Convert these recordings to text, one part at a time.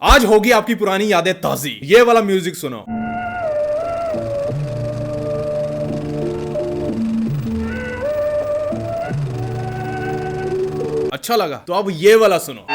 आज होगी आपकी पुरानी यादें ताजी। ये वाला म्यूजिक सुनो। अच्छा लगा तो अब ये वाला सुनो।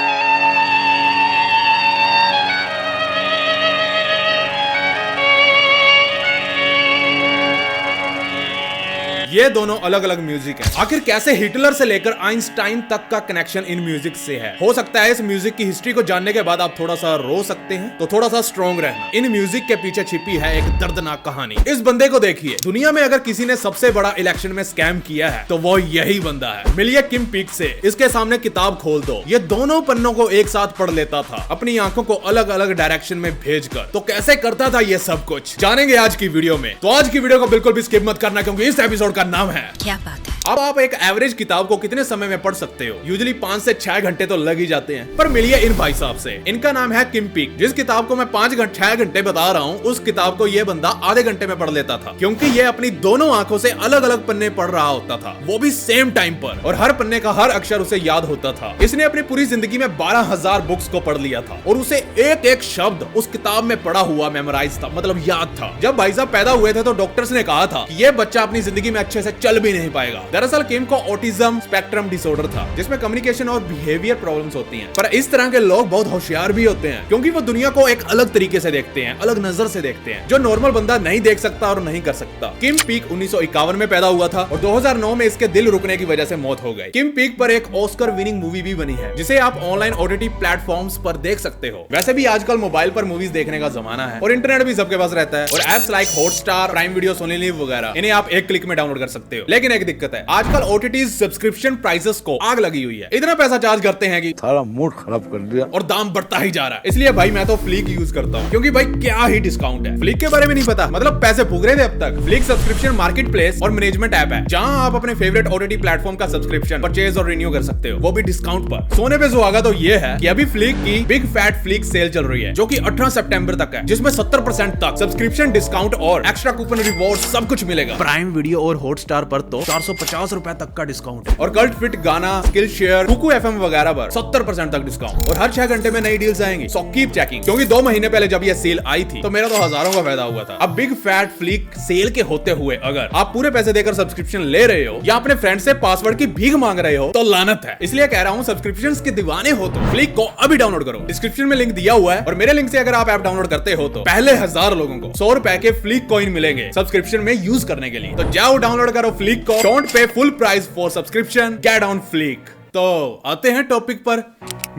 ये दोनों अलग अलग म्यूजिक है। आखिर कैसे हिटलर से लेकर आइंस्टाइन तक का कनेक्शन इन म्यूजिक से है। हो सकता है इस म्यूजिक की हिस्ट्री को जानने के बाद आप थोड़ा सा रो सकते हैं, तो थोड़ा सा स्ट्रॉन्ग रहना। इन म्यूजिक के पीछे छिपी है एक दर्दनाक कहानी। इस बंदे को देखिए, दुनिया में अगर किसी ने सबसे बड़ा इलेक्शन में स्कैम किया है तो वो यही बंदा है। मिलिए किम पीक से। इसके सामने किताब खोल दो, ये दोनों पन्नों को एक साथ पढ़ लेता था, अपनी आंखों को अलग अलग डायरेक्शन में भेजकर। तो कैसे करता था ये सब कुछ, जानेंगे आज की वीडियो में। तो आज की वीडियो को बिल्कुल भी स्किप मत करना, क्योंकि इस एपिसोड का नाम है क्या बात है। अब आप एक एवरेज किताब को कितने समय में पढ़ सकते हो? यूजुअली 5 से 6 घंटे तो लग ही जाते हैं। पर मिलिए इन भाई साहब से। इनका नाम है किम पीक। जिस किताब को मैं 6 घंटे बता रहा हूँ, उस किताब को ये बंदा आधे घंटे में पढ़ लेता था, क्योंकि ये अपनी दोनों आंखों से अलग अलग पन्ने पढ़ रहा होता था, वो भी सेम टाइम पर। और हर पन्ने का हर अक्षर उसे याद होता था। इसने अपनी पूरी जिंदगी में 12,000 बुक्स को पढ़ लिया था, और उसे एक एक शब्द उस किताब में पढ़ा हुआ मेमोराइज था, मतलब याद था। जब भाई साहब पैदा हुए थे तो डॉक्टर्स ने कहा था कि ये बच्चा अपनी जिंदगी में अच्छे से चल भी नहीं पाएगा। दरअसल किम को ऑटिज्म स्पेक्ट्रम डिसऑर्डर था, जिसमें कम्युनिकेशन और बिहेवियर प्रॉब्लम्स होती हैं। पर इस तरह के लोग बहुत होशियार भी होते हैं, क्योंकि वो दुनिया को एक अलग तरीके से देखते हैं, अलग नजर से देखते हैं, जो नॉर्मल बंदा नहीं देख सकता और नहीं कर सकता। किम पीक 1951 में पैदा हुआ था, और 2009 में इसके दिल रुकने की वजह से मौत हो गई। किम पीक पर एक ऑस्कर विनिंग मूवी भी बनी है, जिसे आप ऑनलाइन ओटीटी प्लेटफॉर्म्स पर देख सकते हो। वैसे भी आजकल मोबाइल पर मूवीज देखने का जमाना है, और इंटरनेट भी सबके पास रहता है, और apps like Hotstar, Prime Video, Sony Liv वगैरह, इन्हें आप एक क्लिक में डाउनलोड कर सकते हो। लेकिन एक दिक्कत है, आजकल ओटीटी सब्सक्रिप्शन प्राइसेस को आग लगी हुई है। इतना पैसा चार्ज करते हैं कि सारा मूड खराब कर दिया, और दाम बढ़ता ही जा रहा है। इसलिए भाई मैं तो फ्लिक यूज करता हूँ, क्योंकि भाई क्या ही डिस्काउंट है। फ्लिक के बारे में नहीं पता, मतलब पैसे फूक रहे थे अब तक। फ्लिक सब्सक्रिप्शन मार्केट प्लेस और मैनेजमेंट ऐप है, जहां आप अपने फेवरेट ओटीटी प्लेटफॉर्म का सब्सक्रिप्शन परचेज और रिन्यू कर सकते हो, वो भी डिस्काउंट पर। सोने पे सुहागा तो ये है कि अभी फ्लिक की बिग फैट फ्लिक सेल चल रही है, जो कि 18 सितंबर तक है, जिसमें 70% तक सब्सक्रिप्शन डिस्काउंट और एक्स्ट्रा कूपन रिवॉर्ड सब कुछ मिलेगा। प्राइम वीडियो और हॉटस्टार पर तो 450 रुपए तक का डिस्काउंट है, और कल्ट फिट, गाना, स्किल शेयर, कुकू एफएम वगैरह पर 70% तक डिस्काउंट, और हर 6 घंटे में नई डील्स आएंगी। सो कीप चेकिंग, क्योंकि 2 महीने पहले जब ये सेल आई थी तो मेरा तो हजारों का फायदा हुआ था। अब बिग फैट फ्लिक सेल के होते हुए अगर आप पूरे पैसे देकर सब्सक्रिप्शन ले रहे हो, या अपने फ्रेंड से पासवर्ड की भीख मांग रहे हो, तो लानत है। इसलिए कह रहा हूँ, सब्सक्रिप्शंस के दीवाने हो तो फ्लिक को अभी डाउनलोड करो। डिस्क्रिप्शन में लिंक दिया हुआ है, और मेरे लिंक से अगर आप ऐप डाउनलोड करते हो तो पहले 1000 लोगों को 100 रुपए के फ्लिक कॉइन मिलेंगे सब्सक्रिप्शन में यूज करने के लिए। तो जाओ डाउनलोड करो फ्लिक को। Don't pay full price for subscription, get on flick. तो आते हैं टॉपिक पर।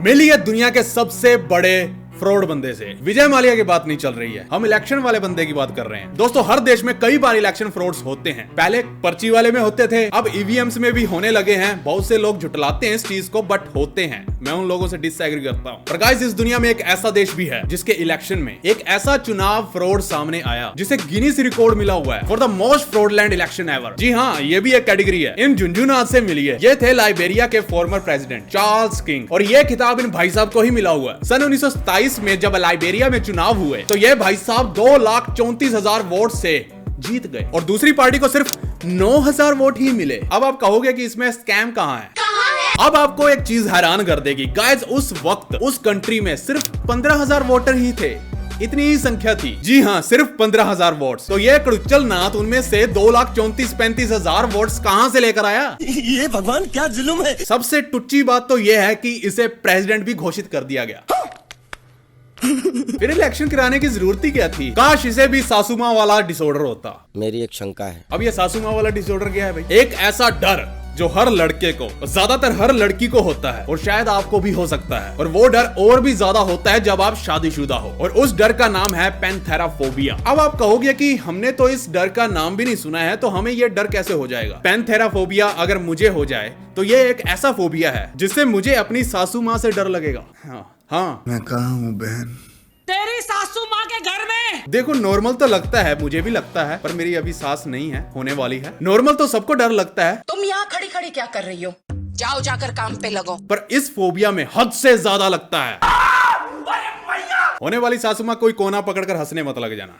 मिलिए दुनिया के सबसे बड़े फ्रॉड बंदे से। विजय माल्या की बात नहीं चल रही है, हम इलेक्शन वाले बंदे की बात कर रहे हैं। दोस्तों, हर देश में कई बार इलेक्शन फ्रॉड्स होते हैं। पहले पर्ची वाले में होते थे, अब ईवीएम्स में भी होने लगे हैं। बहुत से लोग झुटलाते हैं इस चीज को, बट होते हैं। मैं उन लोगों से डिसएग्री करता हूं। पर गाइस, इस दुनिया में एक ऐसा देश भी है जिसके इलेक्शन में एक ऐसा चुनाव फ्रॉड सामने आया जिसे गिनीज रिकॉर्ड मिला हुआ है for the most fraudulent election ever. जी हाँ, ये भी एक कैटेगरी है। इन झुंझुनूत से मिलिए। ये थे लाइबेरिया के फॉर्मर प्रेसिडेंट चार्ल्स किंग, और ये खिताब इन भाई साहब को ही मिला हुआ है। सन 1927 में जब लाइबेरिया में चुनाव हुए तो ये भाई साहब 2,34,000 वोट से जीत गए, और दूसरी पार्टी को सिर्फ 9,000 वोट ही मिले। अब आप कहोगे कि इसमें स्कैम कहां है? अब आपको एक चीज हैरान कर देगी गाइस, उस वक्त उस कंट्री में सिर्फ 15,000 वोटर ही थे। इतनी ही संख्या थी। जी हाँ, सिर्फ 15,000 वोट्स। तो ये कड़ुच्चल नाथ उनमें से 2,34,35,000 वोट्स कहां से लेकर आया? ये भगवान क्या जुल्म है। सबसे टुच्ची बात तो यह है कि इसे प्रेसिडेंट भी घोषित कर दिया गया। फिर इलेक्शन कराने की जरूरत ही क्या थी? काश इसे भी सासू माँ वाला डिसऑर्डर होता। मेरी एक शंका है। अब ये सासू माँ वाला डिसऑर्डर क्या है भाई? एक ऐसा डर जो हर लड़के को, ज्यादातर हर लड़की को होता है, और शायद आपको भी हो सकता है। और वो डर और भी ज्यादा होता है जब आप शादीशुदा हो, और उस डर का नाम है पैंथेराफोबिया। अब आप कहोगे कि हमने तो इस डर का नाम भी नहीं सुना है, तो हमें ये डर कैसे हो जाएगा? पैंथेराफोबिया अगर मुझे हो जाए तो ये एक ऐसा फोबिया है जिससे मुझे अपनी सासू माँ से डर लगेगा। हाँ, मैं कहाँ हूँ बहन? तेरी सासू माँ के घर में। देखो, नॉर्मल तो लगता है, मुझे भी लगता है, पर मेरी अभी सास नहीं है, होने वाली है। नॉर्मल तो सबको डर लगता है। तुम यहाँ खड़ी खड़ी क्या कर रही हो? जाओ जाकर काम पे लगो। पर इस फोबिया में हद से ज्यादा लगता है। होने वाली सासू माँ कोई कोना पकड़कर हंसने मत लग जाना।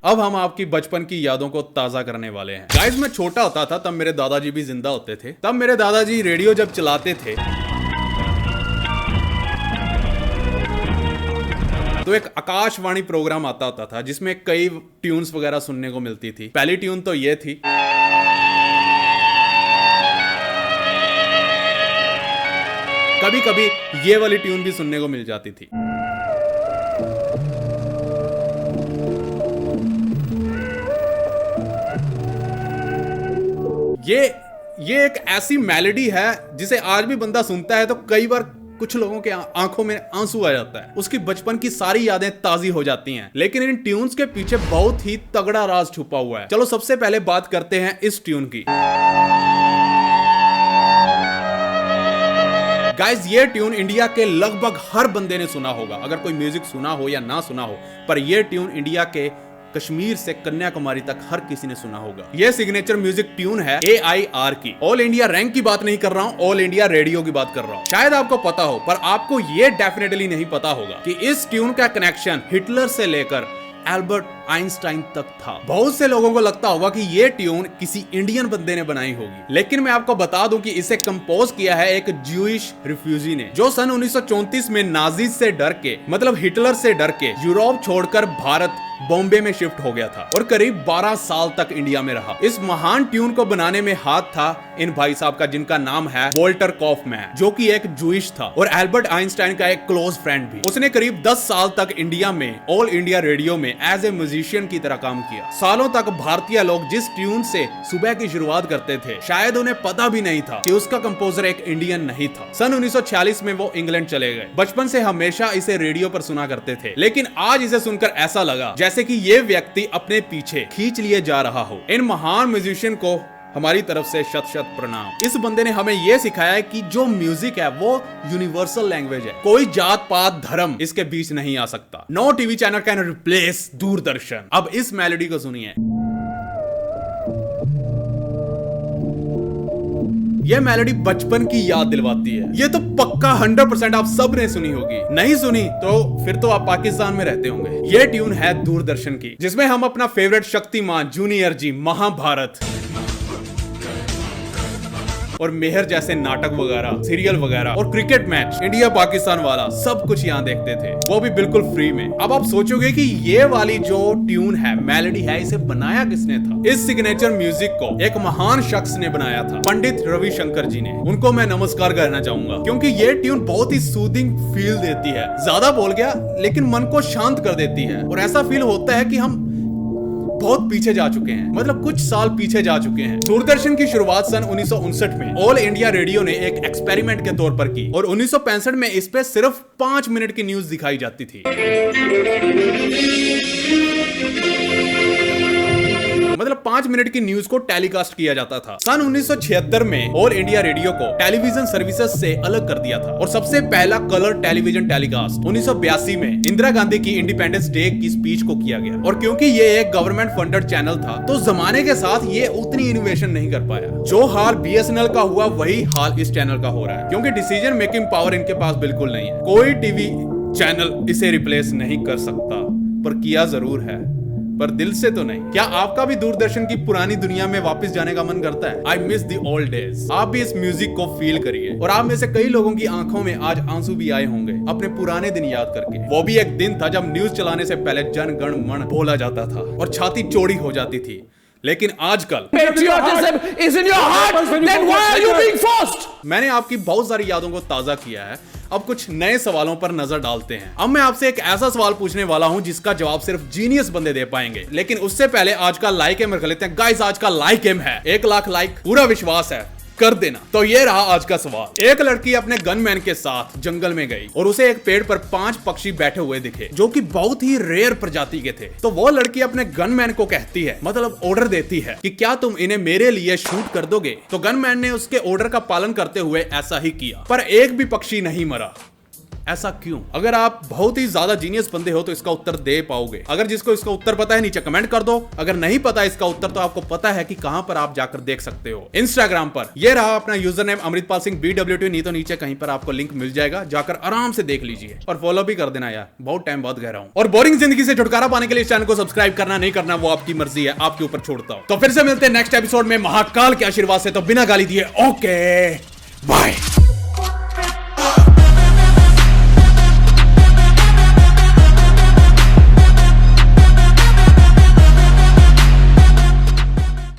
अब हम आपकी बचपन की यादों को ताजा करने वाले हैं। गाइस, मैं छोटा होता था तब मेरे दादाजी भी जिंदा होते थे। तब मेरे दादाजी रेडियो जब चलाते थे तो एक आकाशवाणी प्रोग्राम आता होता था जिसमें कई ट्यून्स वगैरह सुनने को मिलती थी। पहली ट्यून तो ये थी, कभी कभी ये वाली ट्यून भी सुनने को मिल जाती थी। ये एक ऐसी मेलोडी है जिसे आज भी बंदा सुनता है तो कई बार कुछ लोगों के आंखों में आंसू आ जाता है, उसकी बचपन की सारी यादें ताजी हो जाती हैं। लेकिन इन ट्यून्स के पीछे बहुत ही तगड़ा राज छुपा हुआ है। चलो सबसे पहले बात करते हैं इस ट्यून की। गाइस, ये ट्यून इंडिया के लगभग हर बंदे ने सुना होगा, अगर कोई म्यूजिक सुना हो या ना सुना हो, पर यह ट्यून इंडिया के कश्मीर से कन्याकुमारी तक हर किसी ने सुना होगा। यह सिग्नेचर म्यूजिक ट्यून है AIR की। ऑल इंडिया रैंक की बात नहीं कर रहा हूं, ऑल इंडिया रेडियो की बात कर रहा हूं। शायद आपको पता हो, पर आपको यह डेफिनेटली नहीं पता होगा कि इस ट्यून का कनेक्शन हिटलर से लेकर एल्बर्ट आइंस्टाइन तक था। बहुत से लोगों को लगता होगा कि ये ट्यून किसी इंडियन बंदे ने बनाई होगी, लेकिन मैं आपको बता दूं कि इसे कंपोज किया है एक ज्यूइश रिफ्यूजी ने, जो सन 1934 में नाजीज से डर के, मतलब हिटलर से डर के यूरोप छोड़कर भारत बॉम्बे में शिफ्ट हो गया था और करीब 12 साल तक इंडिया में रहा। इस महान ट्यून को बनाने में हाथ था इन भाई साहब का, जिनका नाम है वॉल्टर कॉफमैन, जो कि एक जूइश था और एल्बर्ट आइंस्टाइन का एक क्लोज फ्रेंड भी। उसने करीब 10 साल तक इंडिया में ऑल इंडिया रेडियो में एज ए म्यूजिशियन की तरह काम किया। सालों तक भारतीय लोग जिस ट्यून से सुबह की शुरुआत करते थे, शायद उन्हें पता भी नहीं था कि उसका कंपोजर एक इंडियन नहीं था। सन 1946 में वो इंग्लैंड चले गए। बचपन से हमेशा इसे रेडियो पर सुना करते थे, लेकिन आज इसे सुनकर ऐसा लगा जैसे कि ये व्यक्ति अपने पीछे खींच लिए जा रहा हो। इन महान म्यूजिशियन को हमारी तरफ से शत शत प्रणाम। इस बंदे ने हमें यह सिखाया है कि जो म्यूजिक है वो यूनिवर्सल लैंग्वेज है, कोई जात पात धर्म इसके बीच नहीं आ सकता। No TV channel can replace Doordarshan. अब इस मेलोडी को सुनिए। यह मेलोडी बचपन की याद दिलवाती है। ये तो पक्का 100% आप सब ने सुनी होगी, नहीं सुनी तो फिर तो आप पाकिस्तान में रहते होंगे। ये ट्यून है दूरदर्शन की, जिसमें हम अपना फेवरेट शक्तिमान, जूनियर जी, महाभारत और मेहर जैसे नाटक वगैरह, सीरियल वगैरह और क्रिकेट मैच, इंडिया पाकिस्तान वाला, सब कुछ यहाँ देखते थे, वो भी बिल्कुल फ्री में। अब आप सोचोगे कि ये वाली जो ट्यून है, मेलोडी है, इसे बनाया किसने था? इस सिग्नेचर म्यूजिक को एक महान शख्स ने बनाया था, पंडित रविशंकर जी ने। उनको मैं नमस्कार कहना चाहूंगा, क्योंकि ये ट्यून बहुत ही सूदिंग फील देती है। ज्यादा बोल गया, लेकिन मन को शांत कर देती है और ऐसा फील होता है कि हम बहुत पीछे जा चुके हैं, मतलब कुछ साल पीछे जा चुके हैं। दूरदर्शन की शुरुआत सन 1959 में ऑल इंडिया रेडियो ने एक एक्सपेरिमेंट के तौर पर की और 1965 में इस पे सिर्फ 5 मिनट की न्यूज दिखाई जाती थी। मतलब 5 मिनट की न्यूज को टेलीकास्ट किया जाता था। सन 1976 में ऑल इंडिया रेडियो को टेलीविजन सर्विसेज से अलग कर दिया था और सबसे पहला कलर टेलीविजन टेलीकास्ट 1982 में इंदिरा गांधी की इंडिपेंडेंस डे की स्पीच को किया गया। और क्योंकि ये एक गवर्नमेंट फंडेड चैनल था, तो जमाने के साथ ये उतनी इनोवेशन नहीं कर पाया। जो हाल BSNL का हुआ, वही हाल इस चैनल का हो रहा है, क्योंकि डिसीजन मेकिंग पावर इनके पास बिल्कुल नहीं है। कोई टीवी चैनल इसे रिप्लेस नहीं कर सकता, पर किया जरूर है, पर दिल से तो नहीं। क्या आपका भी दूरदर्शन की पुरानी दुनिया में वापस जाने का मन करता है? I miss the old days. आप भी इस म्यूजिक को फील करिए और आप में से कई लोगों की आंखों में आज आंसू भी आए होंगे अपने पुराने दिन याद करके। वो भी एक दिन था जब न्यूज चलाने से पहले जन गण मन बोला जाता था और छाती चौड़ी हो जाती थी, लेकिन आजकल मैंने आपकी बहुत सारी यादों को ताजा किया है। अब कुछ नए सवालों पर नजर डालते हैं। अब मैं आपसे एक ऐसा सवाल पूछने वाला हूं जिसका जवाब सिर्फ जीनियस बंदे दे पाएंगे, लेकिन उससे पहले आज का लाइक एम कर लेते हैं। गाइस, आज का लाइक एम है 1 लाख लाइक, पूरा विश्वास है, कर देना। तो ये रहा आज का सवाल। एक लड़की अपने गनमैन के साथ जंगल में गई और उसे एक पेड़ पर 5 पक्षी बैठे हुए दिखे, जो कि बहुत ही रेयर प्रजाति के थे। तो वो लड़की अपने गनमैन को कहती है, मतलब ऑर्डर देती है कि क्या तुम इन्हें मेरे लिए शूट कर दोगे? तो गनमैन ने उसके ऑर्डर का पालन करते हुए ऐसा ही किया, पर एक भी पक्षी नहीं मरा। ऐसा क्यों? अगर आप बहुत ही ज्यादा जीनियस बंदे हो तो इसका उत्तर दे पाओगे। अगर जिसको इसका उत्तर पता है नीचे कमेंट कर दो। अगर नहीं पता इसका उत्तर तो आपको पता है कि कहां पर आप जाकर देख सकते हो। इंस्टाग्राम पर ये रहा अपना user name Amritpal Singh BWT, नहीं तो नीचे कहीं पर आपको लिंक मिल जाएगा, जाकर आराम से देख लीजिए और फॉलो भी कर देना यार, बहुत टाइम बाद कह रहा हूं। और बोरिंग जिंदगी से छुटकारा पाने के लिए इस चैनल को सब्सक्राइब करना नहीं करना वो आपकी मर्जी है, आपके ऊपर छोड़ता हूं। तो फिर से मिलते हैं नेक्स्ट एपिसोड में महाकाल के आशीर्वाद से। तो बिना गाली दिए ओके बाय।